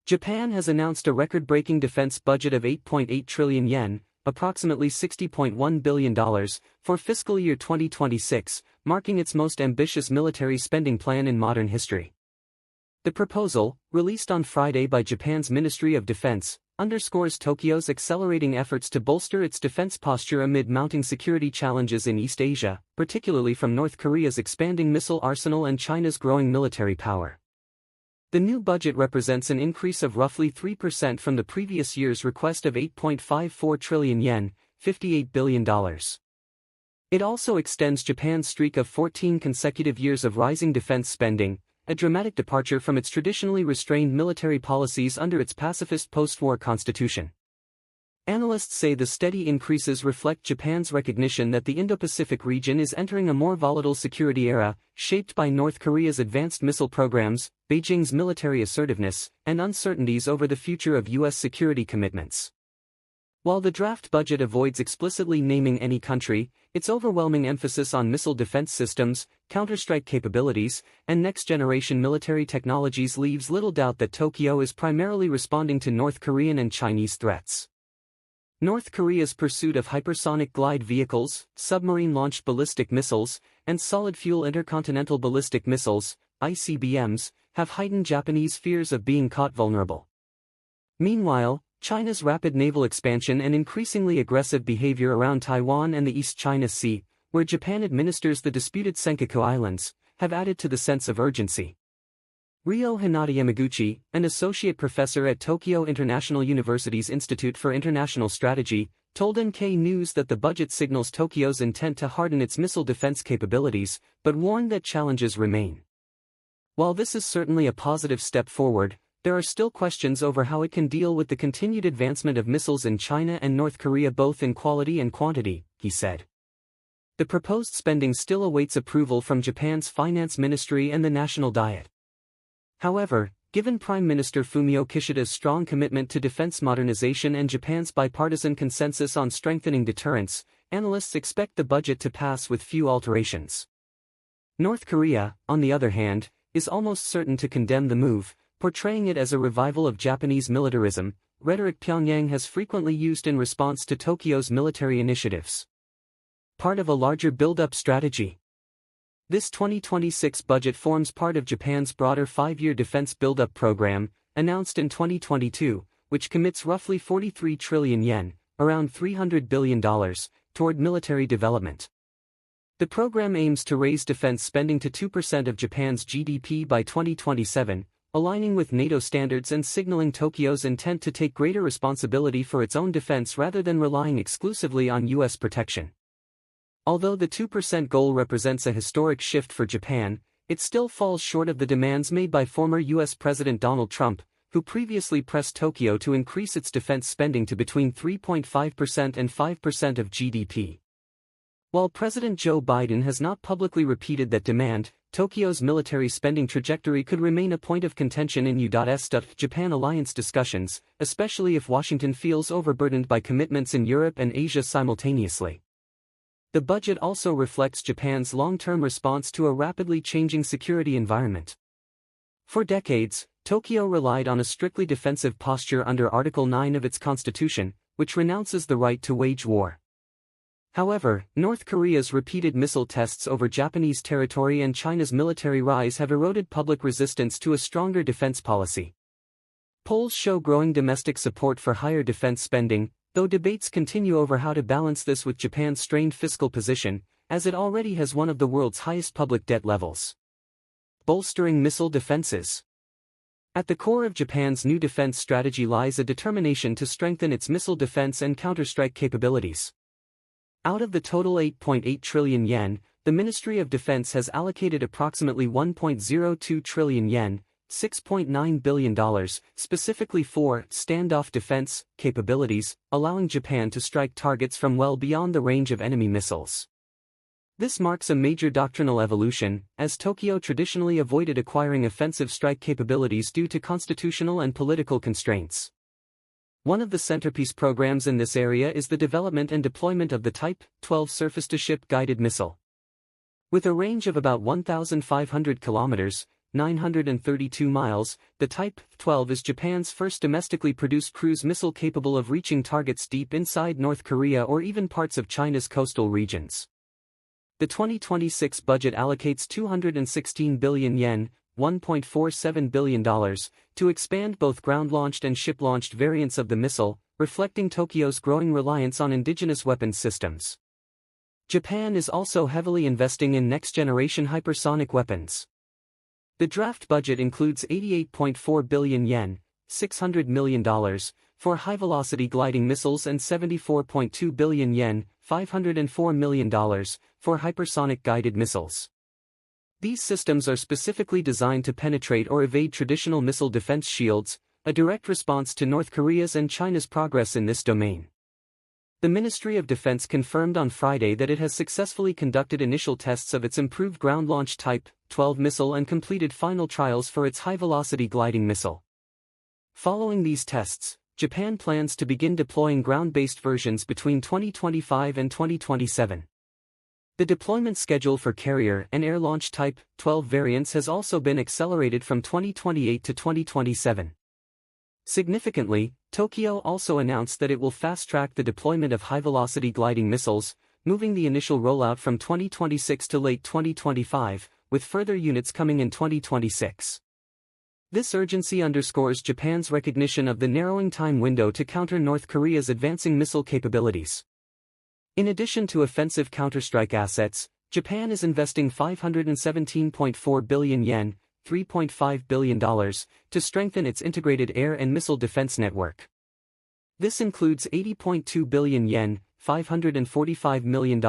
Japan has announced a record-breaking defense budget of 8.8 trillion yen, approximately $60.1 billion, for fiscal year 2026, marking its most ambitious military spending plan in modern history. The proposal, released on Friday by Japan's Ministry of Defense, underscores Tokyo's accelerating efforts to bolster its defense posture amid mounting security challenges in East Asia, particularly from North Korea's expanding missile arsenal and China's growing military power. The new budget represents an increase of roughly 3% from the previous year's request of 8.54 trillion yen, $58 billion. It also extends Japan's streak of 14 consecutive years of rising defense spending, a dramatic departure from its traditionally restrained military policies under its pacifist post-war constitution. Analysts say the steady increases reflect Japan's recognition that the Indo-Pacific region is entering a more volatile security era, shaped by North Korea's advanced missile programs, Beijing's military assertiveness, and uncertainties over the future of U.S. security commitments. While the draft budget avoids explicitly naming any country, its overwhelming emphasis on missile defense systems, counterstrike capabilities, and next-generation military technologies leaves little doubt that Tokyo is primarily responding to North Korean and Chinese threats. North Korea's pursuit of hypersonic glide vehicles, submarine-launched ballistic missiles, and solid-fuel intercontinental ballistic missiles, ICBMs, have heightened Japanese fears of being caught vulnerable. Meanwhile, China's rapid naval expansion and increasingly aggressive behavior around Taiwan and the East China Sea, where Japan administers the disputed Senkaku Islands, have added to the sense of urgency. Ryo Hinata Yamaguchi, an associate professor at Tokyo International University's Institute for International Strategy, told Nikkei News that the budget signals Tokyo's intent to harden its missile defense capabilities, but warned that challenges remain. While this is certainly a positive step forward, there are still questions over how it can deal with the continued advancement of missiles in China and North Korea both in quality and quantity, he said. The proposed spending still awaits approval from Japan's Finance Ministry and the National Diet. However, given Prime Minister Fumio Kishida's strong commitment to defense modernization and Japan's bipartisan consensus on strengthening deterrence, analysts expect the budget to pass with few alterations. North Korea, on the other hand, is almost certain to condemn the move, portraying it as a revival of Japanese militarism, rhetoric Pyongyang has frequently used in response to Tokyo's military initiatives. Part of a larger build-up strategy. This 2026 budget forms part of Japan's broader 5-year defense build-up program, announced in 2022, which commits roughly 43 trillion yen, around $300 billion, toward military development. The program aims to raise defense spending to 2% of Japan's GDP by 2027, aligning with NATO standards and signaling Tokyo's intent to take greater responsibility for its own defense rather than relying exclusively on U.S. protection. Although the 2% goal represents a historic shift for Japan, it still falls short of the demands made by former U.S. President Donald Trump, who previously pressed Tokyo to increase its defense spending to between 3.5% and 5% of GDP. While President Joe Biden has not publicly repeated that demand, Tokyo's military spending trajectory could remain a point of contention in U.S.-Japan alliance discussions, especially if Washington feels overburdened by commitments in Europe and Asia simultaneously. The budget also reflects Japan's long-term response to a rapidly changing security environment. For decades, Tokyo relied on a strictly defensive posture under Article 9 of its constitution, which renounces the right to wage war. However, North Korea's repeated missile tests over Japanese territory and China's military rise have eroded public resistance to a stronger defense policy. Polls show growing domestic support for higher defense spending, though debates continue over how to balance this with Japan's strained fiscal position, as it already has one of the world's highest public debt levels. Bolstering missile defenses. At the core of Japan's new defense strategy lies a determination to strengthen its missile defense and counterstrike capabilities. Out of the total 8.8 trillion yen, the Ministry of Defense has allocated approximately 1.02 trillion yen, $6.9 billion, specifically for standoff defense capabilities, allowing Japan to strike targets from well beyond the range of enemy missiles. This marks a major doctrinal evolution, as Tokyo traditionally avoided acquiring offensive strike capabilities due to constitutional and political constraints. One of the centerpiece programs in this area is the development and deployment of the Type 12 surface-to-ship guided missile. With a range of about 1,500 kilometers, 932 miles. The Type 12 is Japan's first domestically produced cruise missile capable of reaching targets deep inside North Korea or even parts of China's coastal regions. The 2026 budget allocates 216 billion yen, $1.47 billion, to expand both ground-launched and ship-launched variants of the missile, reflecting Tokyo's growing reliance on indigenous weapons systems. Japan is also heavily investing in next-generation hypersonic weapons. The draft budget includes 88.4 billion yen, $600 million, for high-velocity gliding missiles and 74.2 billion yen, $504 million, for hypersonic guided missiles. These systems are specifically designed to penetrate or evade traditional missile defense shields, a direct response to North Korea's and China's progress in this domain. The Ministry of Defense confirmed on Friday that it has successfully conducted initial tests of its improved ground-launched Type 12 missile and completed final trials for its high-velocity gliding missile. Following these tests, Japan plans to begin deploying ground-based versions between 2025 and 2027. The deployment schedule for carrier and air-launched Type 12 variants has also been accelerated from 2028 to 2027. Significantly, Tokyo also announced that it will fast-track the deployment of high-velocity gliding missiles, moving the initial rollout from 2026 to late 2025, with further units coming in 2026. This urgency underscores Japan's recognition of the narrowing time window to counter North Korea's advancing missile capabilities. In addition to offensive counterstrike assets, Japan is investing 517.4 billion yen, $3.5 billion, to strengthen its integrated air and missile defense network. This includes 80.2 billion yen, $545 million,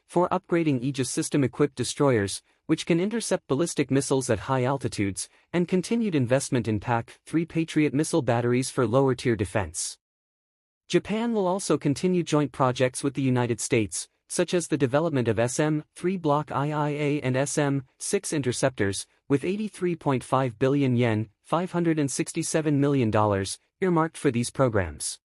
for upgrading Aegis system-equipped destroyers, which can intercept ballistic missiles at high altitudes, and continued investment in PAC-3 Patriot missile batteries for lower-tier defense. Japan will also continue joint projects with the United States, such as the development of SM-3 Block IIA and SM-6 interceptors, with 83.5 billion yen, $567 million, earmarked for these programs.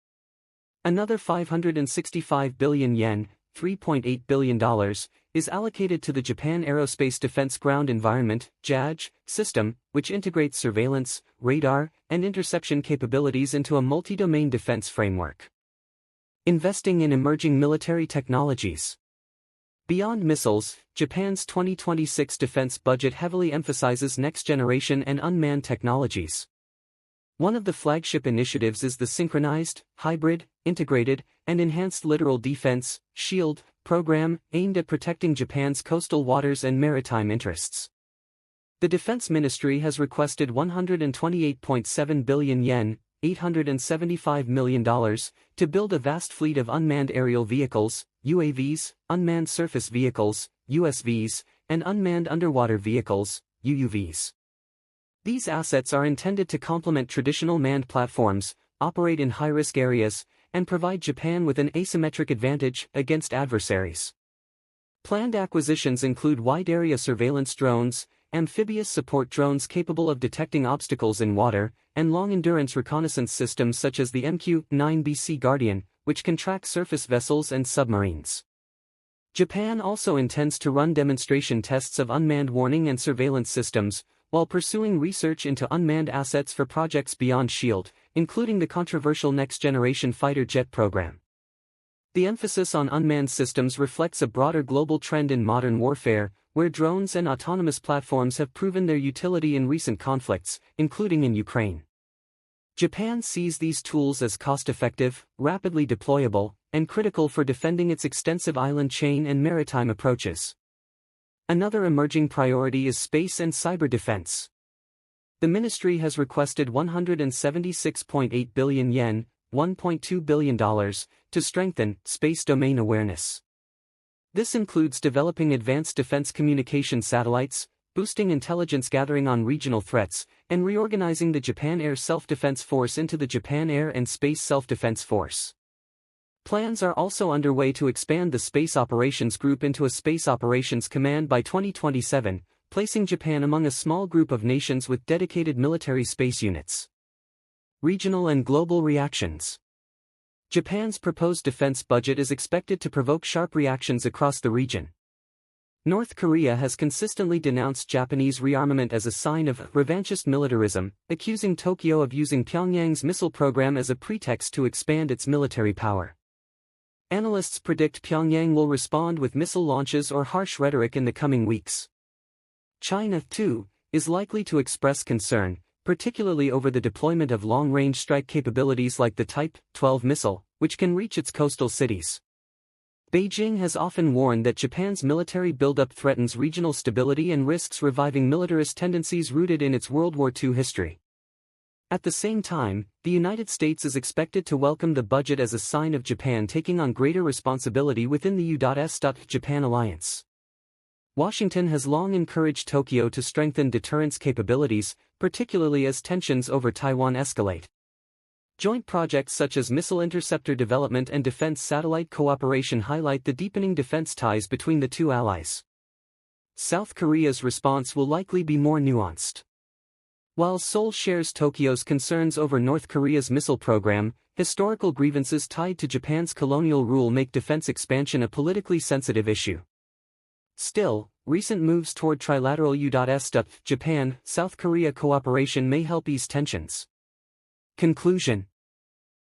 Another 565 billion yen, $3.8 billion, is allocated to the Japan Aerospace Defense Ground Environment (JADG) system, which integrates surveillance, radar, and interception capabilities into a multi-domain defense framework. Investing in emerging military technologies. Beyond missiles, Japan's 2026 defense budget heavily emphasizes next-generation and unmanned technologies. One of the flagship initiatives is the Synchronized, Hybrid, Integrated, and Enhanced Littoral Defense (SHIELD) program aimed at protecting Japan's coastal waters and maritime interests. The Defense Ministry has requested 128.7 billion yen, $875 million, to build a vast fleet of unmanned aerial vehicles, UAVs, unmanned surface vehicles, USVs, and unmanned underwater vehicles, UUVs. These assets are intended to complement traditional manned platforms, operate in high-risk areas, and provide Japan with an asymmetric advantage against adversaries. Planned acquisitions include wide-area surveillance drones, amphibious support drones capable of detecting obstacles in water, and long-endurance reconnaissance systems such as the MQ-9B Sea Guardian, which can track surface vessels and submarines. Japan also intends to run demonstration tests of unmanned warning and surveillance systems, while pursuing research into unmanned assets for projects beyond SHIELD, including the controversial next-generation fighter jet program. The emphasis on unmanned systems reflects a broader global trend in modern warfare, where drones and autonomous platforms have proven their utility in recent conflicts, including in Ukraine. Japan sees these tools as cost-effective, rapidly deployable, and critical for defending its extensive island chain and maritime approaches. Another emerging priority is space and cyber defense. The ministry has requested 176.8 billion yen, $1.2 billion, to strengthen space domain awareness. This includes developing advanced defense communication satellites, boosting intelligence gathering on regional threats, and reorganizing the Japan Air Self-Defense Force into the Japan Air and Space Self-Defense Force. Plans are also underway to expand the Space Operations Group into a Space Operations Command by 2027, placing Japan among a small group of nations with dedicated military space units. Regional and global reactions. Japan's proposed defense budget is expected to provoke sharp reactions across the region. North Korea has consistently denounced Japanese rearmament as a sign of revanchist militarism, accusing Tokyo of using Pyongyang's missile program as a pretext to expand its military power. Analysts predict Pyongyang will respond with missile launches or harsh rhetoric in the coming weeks. China, too, is likely to express concern, particularly over the deployment of long-range strike capabilities like the Type 12 missile, which can reach its coastal cities. Beijing has often warned that Japan's military buildup threatens regional stability and risks reviving militarist tendencies rooted in its World War II history. At the same time, the United States is expected to welcome the budget as a sign of Japan taking on greater responsibility within the U.S.-Japan alliance. Washington has long encouraged Tokyo to strengthen deterrence capabilities, particularly as tensions over Taiwan escalate. Joint projects such as missile interceptor development and defense satellite cooperation highlight the deepening defense ties between the two allies. South Korea's response will likely be more nuanced. While Seoul shares Tokyo's concerns over North Korea's missile program, historical grievances tied to Japan's colonial rule make defense expansion a politically sensitive issue. Still, recent moves toward trilateral U.S.-Japan-South Korea cooperation may help ease tensions. Conclusion.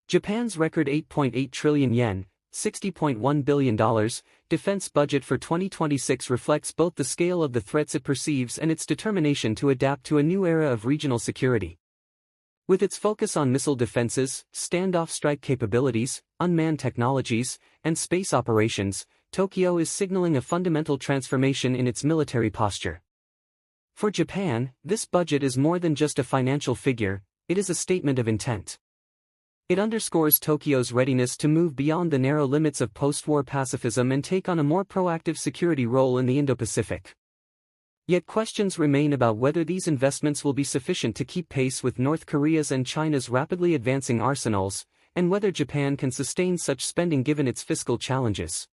Japan's record 8.8 trillion yen, $60.1 billion, defense budget for 2026 reflects both the scale of the threats it perceives and its determination to adapt to a new era of regional security. With its focus on missile defenses, standoff strike capabilities, unmanned technologies, and space operations, Tokyo is signaling a fundamental transformation in its military posture. For Japan, this budget is more than just a financial figure, it is a statement of intent. It underscores Tokyo's readiness to move beyond the narrow limits of post-war pacifism and take on a more proactive security role in the Indo-Pacific. Yet questions remain about whether these investments will be sufficient to keep pace with North Korea's and China's rapidly advancing arsenals, and whether Japan can sustain such spending given its fiscal challenges.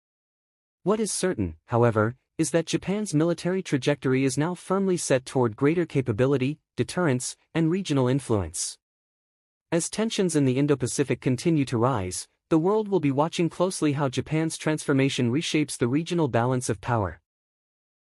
What is certain, however, is that Japan's military trajectory is now firmly set toward greater capability, deterrence, and regional influence. As tensions in the Indo-Pacific continue to rise, the world will be watching closely how Japan's transformation reshapes the regional balance of power.